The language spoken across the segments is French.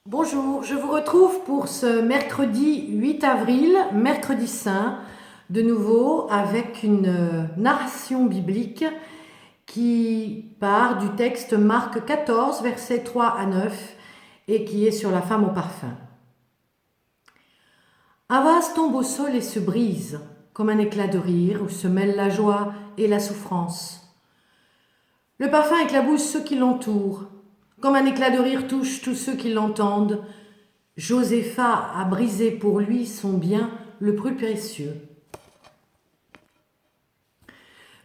Bonjour, je vous retrouve pour ce mercredi 8 avril, mercredi saint, de nouveau avec une narration biblique qui part du texte Marc 14, versets 3 à 9 et qui est sur la femme au parfum. Un vase tombe au sol et se brise, comme un éclat de rire où se mêlent la joie et la souffrance. Le parfum éclabousse ceux qui l'entourent, comme un éclat de rire touche tous ceux qui l'entendent. Josépha a brisé pour lui son bien le plus précieux.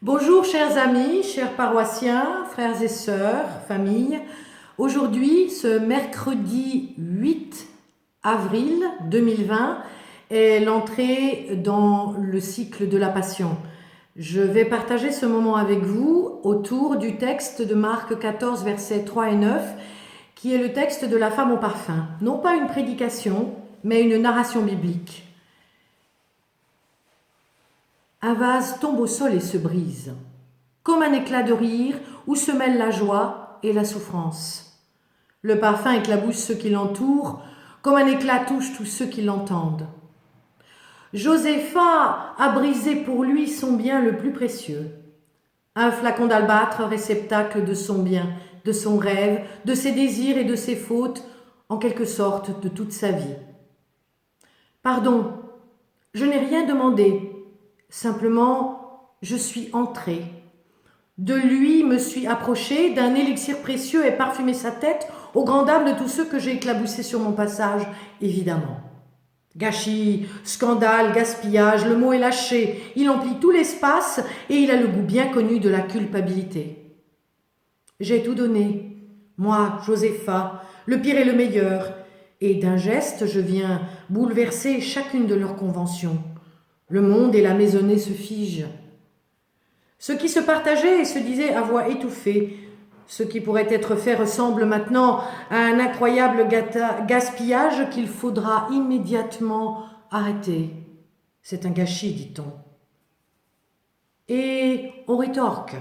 Bonjour chers amis, chers paroissiens, frères et sœurs, famille. Aujourd'hui, ce mercredi 8 avril 2020, est l'entrée dans le cycle de la Passion. Je vais partager ce moment avec vous autour du texte de Marc 14, versets 3 et 9, qui est le texte de la femme au parfum. Non pas une prédication, mais une narration biblique. Un vase tombe au sol et se brise, comme un éclat de rire où se mêlent la joie et la souffrance. Le parfum éclabousse ceux qui l'entourent, comme un éclat touche tous ceux qui l'entendent. Josépha a brisé pour lui son bien le plus précieux. Un flacon d'albâtre, réceptacle de son bien, de son rêve, de ses désirs et de ses fautes, en quelque sorte de toute sa vie. Pardon, je n'ai rien demandé, simplement je suis entrée. De lui me suis approchée, d'un élixir précieux et parfumé sa tête, aux grandes dames de tous ceux que j'ai éclaboussés sur mon passage, évidemment. Gâchis, scandale, gaspillage, le mot est lâché, il emplit tout l'espace et il a le goût bien connu de la culpabilité. J'ai tout donné, moi, Josépha, le pire et le meilleur, et d'un geste je viens bouleverser chacune de leurs conventions. Le monde et la maisonnée se figent. Ce qui se partageait et se disait à voix étouffée, ce qui pourrait être fait ressemble maintenant à un incroyable gaspillage qu'il faudra immédiatement arrêter. C'est un gâchis, dit-on. Et on rétorque.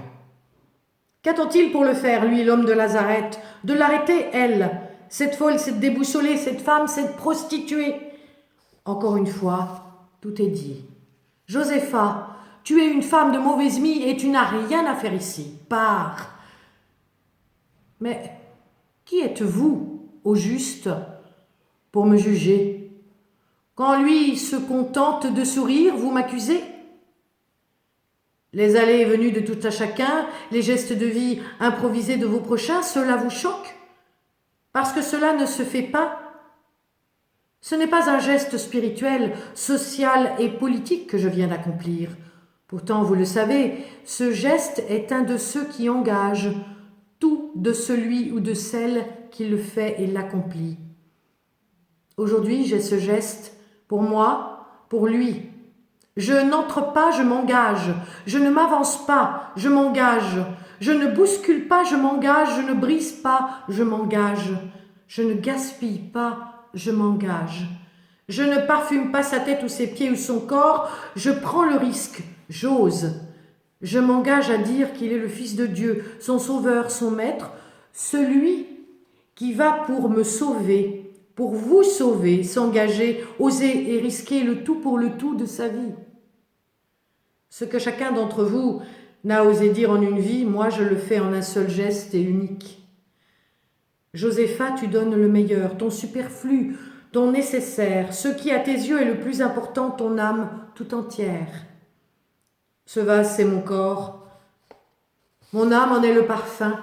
Qu'attend-il pour le faire, lui, l'homme de Nazareth? De l'arrêter, elle, cette folle, cette déboussolée, cette femme, cette prostituée. Encore une fois, tout est dit. Josépha, tu es une femme de mauvaise mie et tu n'as rien à faire ici. Pars. Mais qui êtes-vous, au juste, pour me juger? Quand lui se contente de sourire, vous m'accusez? Les allées et venues de tout à chacun, les gestes de vie improvisés de vos prochains, cela vous choque? Parce que cela ne se fait pas. Ce n'est pas un geste spirituel, social et politique que je viens d'accomplir. Pourtant, vous le savez, ce geste est un de ceux qui engagent tout de celui ou de celle qui le fait et l'accomplit. Aujourd'hui, j'ai ce geste pour moi, pour lui. Je n'entre pas, je m'engage. Je ne m'avance pas, je m'engage. Je ne bouscule pas, je m'engage. Je ne brise pas, je m'engage. Je ne gaspille pas, je m'engage. Je ne parfume pas sa tête ou ses pieds ou son corps. Je prends le risque, j'ose. Je m'engage à dire qu'il est le Fils de Dieu, son Sauveur, son Maître, celui qui va pour me sauver, pour vous sauver, s'engager, oser et risquer le tout pour le tout de sa vie. Ce que chacun d'entre vous n'a osé dire en une vie, moi je le fais en un seul geste et unique. Josépha, tu donnes le meilleur, ton superflu, ton nécessaire, ce qui à tes yeux est le plus important, ton âme tout entière. Ce vase, c'est mon corps. Mon âme en est le parfum,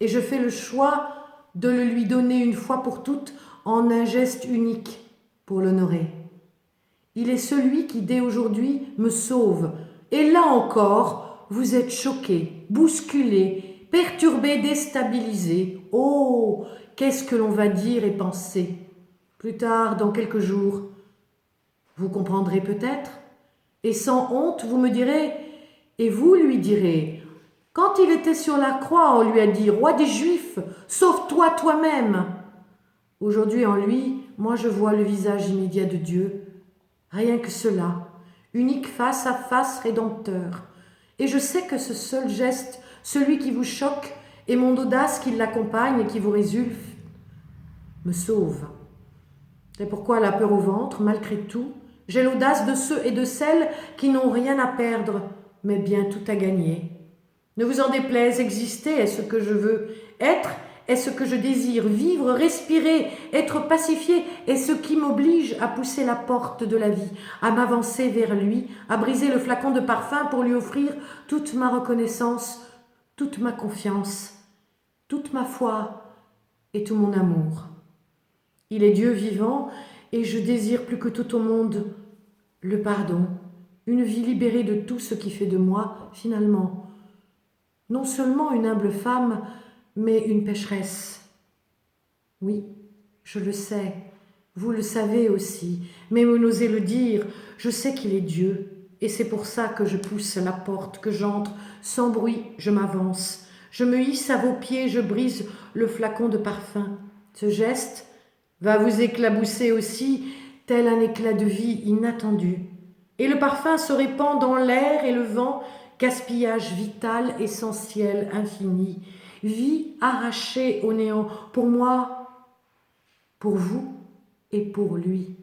et je fais le choix de le lui donner une fois pour toutes en un geste unique pour l'honorer. Il est celui qui, dès aujourd'hui, me sauve. Et là encore, vous êtes choqués, bousculés, perturbés, déstabilisés. Oh, qu'est-ce que l'on va dire et penser? Plus tard, dans quelques jours, vous comprendrez peut-être, et sans honte, vous me direz, et vous lui direz, quand il était sur la croix, on lui a dit, roi des Juifs, sauve-toi toi-même. Aujourd'hui en lui, moi je vois le visage immédiat de Dieu, rien que cela, unique face à face rédempteur. Et je sais que ce seul geste, celui qui vous choque, et mon audace qui l'accompagne et qui vous résulte, me sauve. C'est pourquoi la peur au ventre, malgré tout, j'ai l'audace de ceux et de celles qui n'ont rien à perdre, mais bien tout à gagner. Ne vous en déplaise, exister est ce que je veux, être est ce que je désire, vivre, respirer, être pacifié est ce qui m'oblige à pousser la porte de la vie, à m'avancer vers lui, à briser le flacon de parfum pour lui offrir toute ma reconnaissance, toute ma confiance, toute ma foi et tout mon amour. Il est Dieu vivant et je désire plus que tout au monde le pardon, une vie libérée de tout ce qui fait de moi, finalement, non seulement une humble femme, mais une pécheresse. Oui, je le sais, vous le savez aussi, mais vous n'osez le dire, je sais qu'il est Dieu, et c'est pour ça que je pousse la porte, que j'entre, sans bruit, je m'avance, je me hisse à vos pieds, je brise le flacon de parfum. Ce geste va vous éclabousser aussi, tel un éclat de vie inattendu. Et le parfum se répand dans l'air et le vent, gaspillage vital, essentiel, infini, vie arrachée au néant, pour moi, pour vous et pour lui.